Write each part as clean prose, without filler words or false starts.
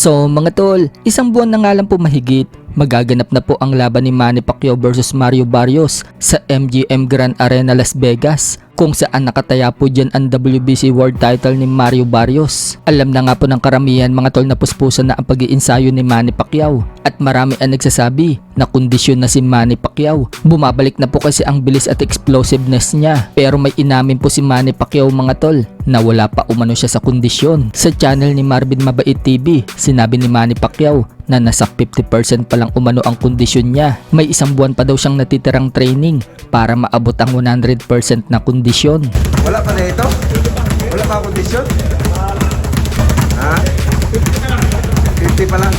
So mga tol, isang buwan na nga lang po mahigit, magaganap na po ang laban ni Manny Pacquiao versus Mario Barrios sa MGM Grand Arena Las Vegas, kung saan nakataya po dyan ang WBC World Title ni Mario Barrios. Alam na nga po ng karamihan mga tol na puspusan na ang pag-iinsayo ni Manny Pacquiao at marami ang nagsasabi na kondisyon na si Manny Pacquiao. Bumabalik na po kasi ang bilis at explosiveness niya, pero may inamin po si Manny Pacquiao mga tol na wala pa umano siya sa kondisyon. Sa channel ni Marvin Mabait TV, sinabi ni Manny Pacquiao na nasa 50% pa lang umano ang kondisyon niya. May isang buwan pa daw siyang natitirang training para maabot ang 100% na kondisyon. Wala pa na ito? Wala pa kondisyon? Ha? 50 pa lang.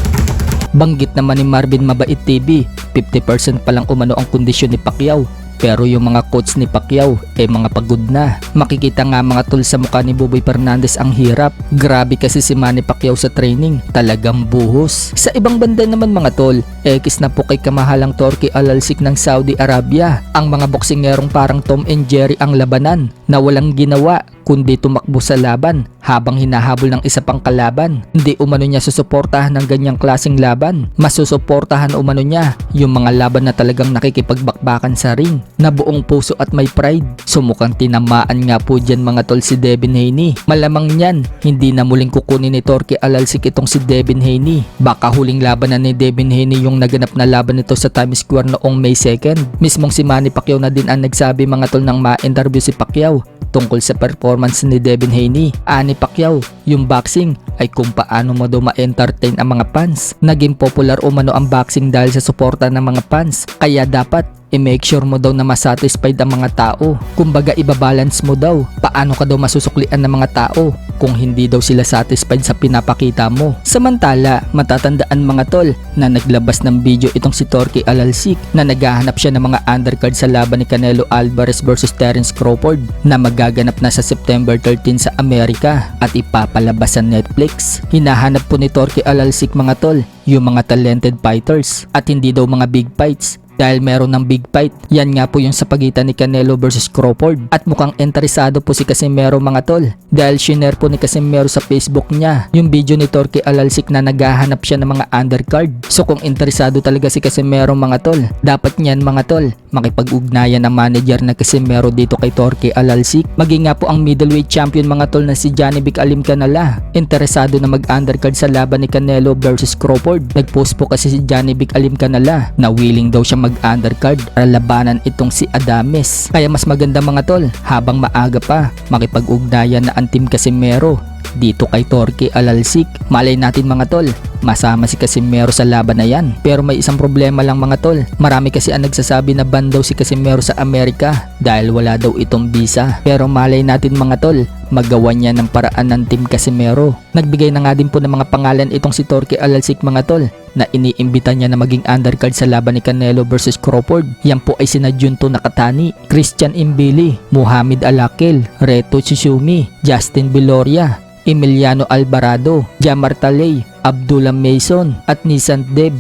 Banggit naman ni Marvin Mabait TV, 50% pa lang umano ang kondisyon ni Pacquiao. Pero yung mga coach ni Pacquiao mga pagod na. Makikita nga mga tol sa mukha ni Boboy Fernandez ang hirap. Grabe kasi si Manny Pacquiao sa training, talagang buhos. Sa ibang banda naman mga tol, ekis na po kay kamahalang Turki Al-Alsik ng Saudi Arabia. Ang mga boksingerong parang Tom and Jerry ang labanan na walang ginawa kundi tumakbo sa laban habang hinahabol ng isa pang kalaban. Hindi umano niya susuportahan ng ganyang klaseng laban. Masusuportahan umano niya yung mga laban na talagang nakikipagbakbakan sa ring, na buong puso at may pride. Sumukang tinamaan nga po dyan mga tol si Devin Haney. Malamang niyan, hindi na muling kukunin ni Turki Al-Alsik itong si Devin Haney. Baka huling labanan ni Devin Haney yung naganap na laban nito sa Times Square noong May 2nd. Mismong si Manny Pacquiao na din ang nagsabi mga tol nang ma-interview si Pacquiao tungkol sa performance ni Devin Haney. Ani Pacquiao, yung boxing ay kung paano mo daw ma-entertain ang mga fans. Naging popular umano ang boxing dahil sa suporta ng mga fans. Kaya dapat i-make sure mo daw na masatisfied ang mga tao. Kumbaga ibabalance mo daw. Paano ka daw masusuklian ng mga tao kung hindi daw sila satisfied sa pinapakita mo. Samantala, matatandaan mga tol na naglabas ng video itong si Turki Al-Alsik na naghahanap siya ng mga undercard sa laban ni Canelo Alvarez versus Terence Crawford na magaganap na sa September 13 sa Amerika at ipapalabas sa Netflix. Hinahanap po ni Turki Al-Alsik mga tol yung mga talented fighters at hindi daw mga big fights. Dahil meron ng big fight, yan nga po yung sa pagitan ni Canelo versus Crawford. At mukhang interesado po si Casimero mga tol, dahil shinare po ni Casimero sa Facebook niya yung video ni Turki Al-Alsik na naghahanap siya ng mga undercard. So kung interesado talaga si Casimero mga tol, dapat niyan mga tol makipag-ugnayan ng manager na Casimero dito kay Turki Al-Alsik. Maging nga po ang middleweight champion mga tol na si Janibek Alimcanala, interesado na mag-undercard sa laban ni Canelo versus Crawford. Nagpost po kasi si Janibek Alimcanala na willing daw siya mag-undercard para labanan itong si Adames. Kaya mas maganda mga tol, habang maaga pa, makipag-ugnayan na ang team Casimero dito kay Turki Al-Alsik. Malay natin mga tol, masama si Casimero sa laban na yan. Pero may isang problema lang mga tol, marami kasi ang nagsasabi na ban daw si Casimero sa Amerika dahil wala daw itong visa. Pero malay natin mga tol, magawa niya ng paraan ng team Casimero. Nagbigay na nga din po ng mga pangalan itong si Turki Al-Alsik mga tol na iniimbita niya na maging undercard sa laban ni Canelo versus Crawford. Yan po ay sina Junto Nakatani, Christian Imbili, Muhammad Alakil, Reto Chichumi, Justin Viloria, Emiliano Alvarado, Jamar Taley, Abdullah Mason at Nissan Deb.